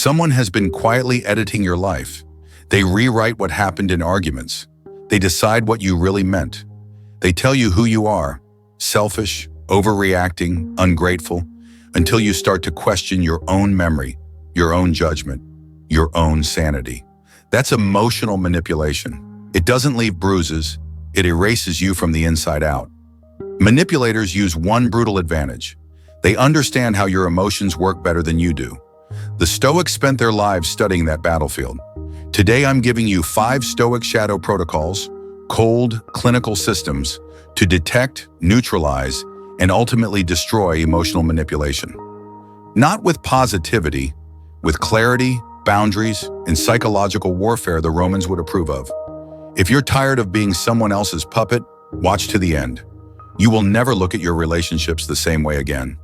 Someone has been quietly editing your life. They rewrite what happened in arguments. They decide what you really meant. They tell you who you are, selfish, overreacting, ungrateful, until you start to question your own memory, your own judgment, your own sanity. That's emotional manipulation. It doesn't leave bruises, it erases you from the inside out. Manipulators use one brutal advantage. They understand how your emotions work better than you do. The Stoics spent their lives studying that battlefield. Today I'm giving you 5 Stoic Shadow Protocols, cold, clinical systems to detect, neutralize, and ultimately destroy emotional manipulation. Not with positivity, with clarity, boundaries, and psychological warfare the Romans would approve of. If you're tired of being someone else's puppet, watch to the end. You will never look at your relationships the same way again.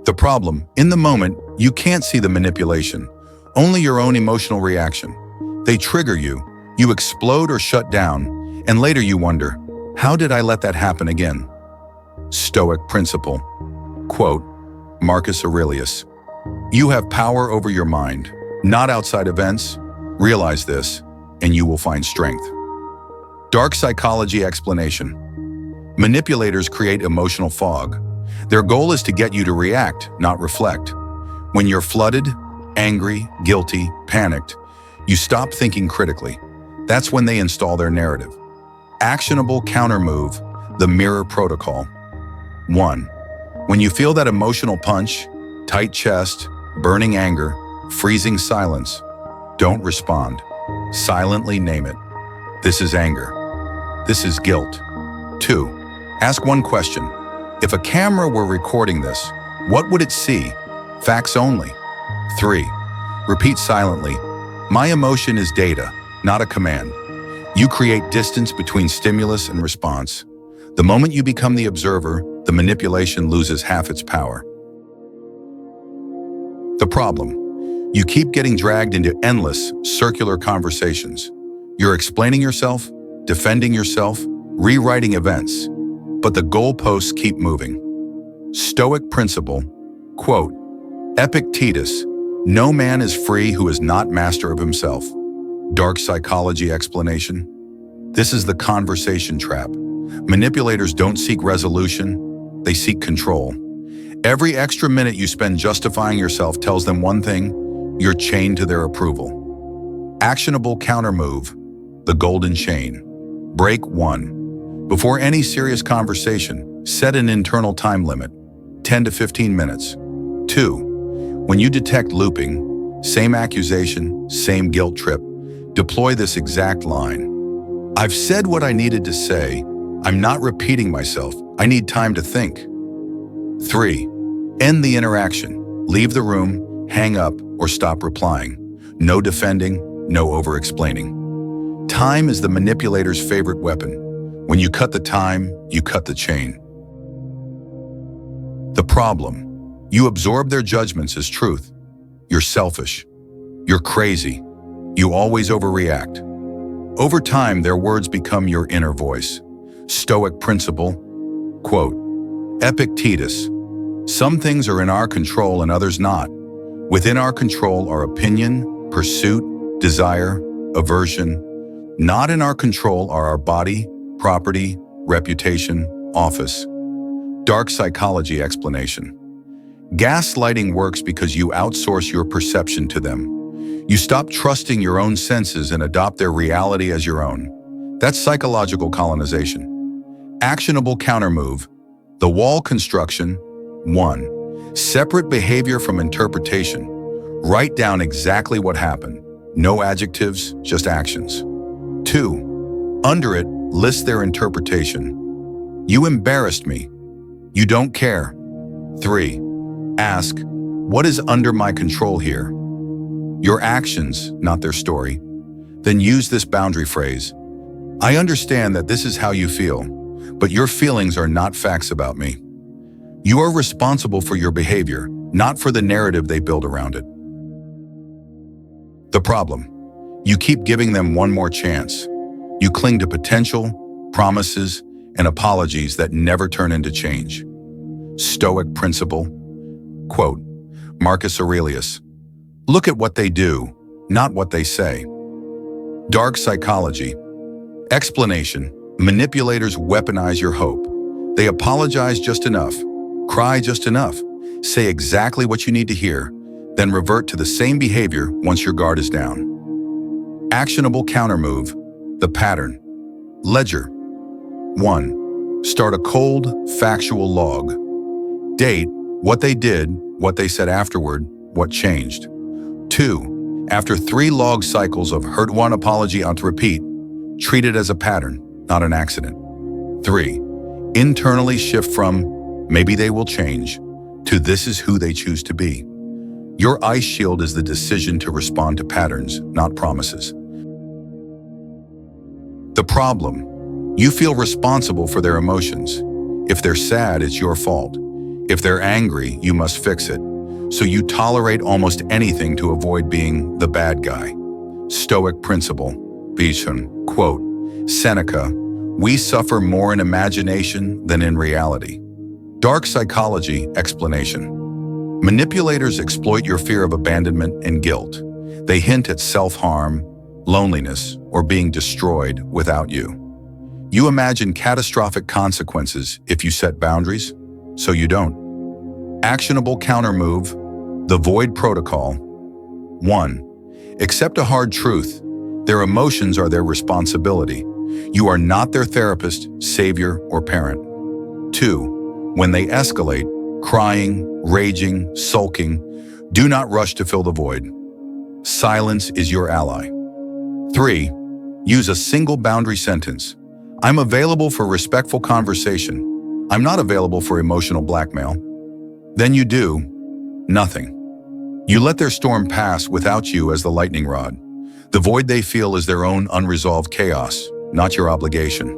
The problem, in the moment, you can't see the manipulation, only your own emotional reaction. They trigger you, you explode or shut down, and later you wonder, how did I let that happen again? Stoic principle. Quote, Marcus Aurelius. You have power over your mind, not outside events. Realize this, and you will find strength. Dark psychology explanation. Manipulators create emotional fog. Their goal is to get you to react, not reflect. When you're flooded, angry, guilty, panicked, you stop thinking critically. That's when they install their narrative. Actionable counter-move, the mirror protocol. 1. When you feel that emotional punch, tight chest, burning anger, freezing silence, don't respond. Silently name it. This is anger. This is guilt. 2. Ask one question. If a camera were recording this, what would it see? Facts only. 3. Repeat silently. My emotion is data, not a command. You create distance between stimulus and response. The moment you become the observer, the manipulation loses half its power. The problem. You keep getting dragged into endless, circular conversations. You're explaining yourself, defending yourself, rewriting events, but the goalposts keep moving. Stoic principle, quote, Epictetus, no man is free who is not master of himself. Dark psychology explanation. This is the conversation trap. Manipulators don't seek resolution, they seek control. Every extra minute you spend justifying yourself tells them one thing, you're chained to their approval. Actionable countermove, the golden chain. Break 1. Before any serious conversation, set an internal time limit, 10 to 15 minutes. 2. When you detect looping, same accusation, same guilt trip, deploy this exact line. I've said what I needed to say. I'm not repeating myself. I need time to think. 3. End the interaction. Leave the room, hang up, or stop replying. No defending, no over-explaining. Time is the manipulator's favorite weapon. When you cut the time, you cut the chain. The problem. You absorb their judgments as truth. You're selfish. You're crazy. You always overreact. Over time, their words become your inner voice. Stoic principle, quote, Epictetus, some things are in our control and others not. Within our control are opinion, pursuit, desire, aversion. Not in our control are our body, property, reputation, office. Dark psychology explanation. Gaslighting works because you outsource your perception to them. You stop trusting your own senses and adopt their reality as your own. That's psychological colonization. Actionable countermove, the wall construction. 1. Separate behavior from interpretation. Write down exactly what happened. No adjectives, just actions. 2. Under it, list their interpretation. You embarrassed me. You don't care. 3. Ask, what is under my control here? Your actions, not their story. Then use this boundary phrase. I understand that this is how you feel, but your feelings are not facts about me. You are responsible for your behavior, not for the narrative they build around it. The problem. You keep giving them one more chance. You cling to potential, promises, and apologies that never turn into change. Stoic principle, quote, Marcus Aurelius. Look at what they do, not what they say. Dark psychology. Explanation. Manipulators weaponize your hope. They apologize just enough, cry just enough, say exactly what you need to hear, then revert to the same behavior once your guard is down. Actionable countermove. The pattern. Ledger. 1. Start a cold, factual log. Date what they did, what they said afterward, what changed. 2. After 3 log cycles of hurt one apology on to repeat, treat it as a pattern, not an accident. 3. Internally shift from maybe they will change to this is who they choose to be. Your ice shield is the decision to respond to patterns, not promises. The problem. You feel responsible for their emotions. If they're sad, it's your fault. If they're angry, you must fix it. So you tolerate almost anything to avoid being the bad guy. Stoic principle. Bichon, quote, Seneca, we suffer more in imagination than in reality. Dark psychology explanation. Manipulators exploit your fear of abandonment and guilt. They hint at self-harm, loneliness, or being destroyed without you. You imagine catastrophic consequences if you set boundaries, so you don't. Actionable countermove. The void protocol. 1. Accept a hard truth. Their emotions are their responsibility. You are not their therapist, savior, or parent. 2. When they escalate, crying, raging, sulking, do not rush to fill the void. Silence is your ally. 3. Use a single boundary sentence. I'm available for respectful conversation. I'm not available for emotional blackmail. Then you do nothing. You let their storm pass without you as the lightning rod. The void they feel is their own unresolved chaos, not your obligation.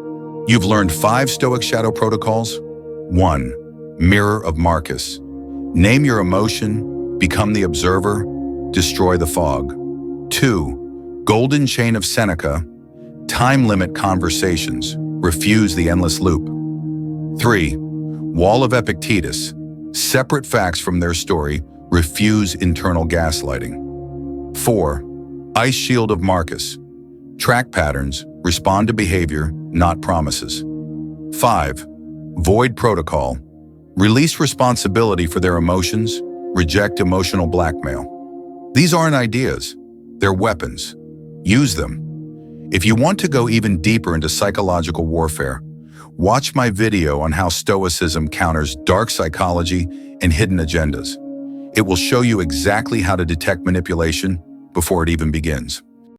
You've learned 5 Stoic Shadow Protocols. 1. Mirror of Marcus. Name your emotion, become the observer, destroy the fog. 2. Golden Chain of Seneca. Time limit conversations, refuse the endless loop. 3. Wall of Epictetus. Separate facts from their story, refuse internal gaslighting. 4. Ice shield of Marcus. Track patterns, respond to behavior, not promises. 5. Void protocol. Release responsibility for their emotions, reject emotional blackmail. These aren't ideas, they're weapons. Use them. If you want to go even deeper into psychological warfare, watch my video on how Stoicism counters dark psychology and hidden agendas. It will show you exactly how to detect manipulation before it even begins.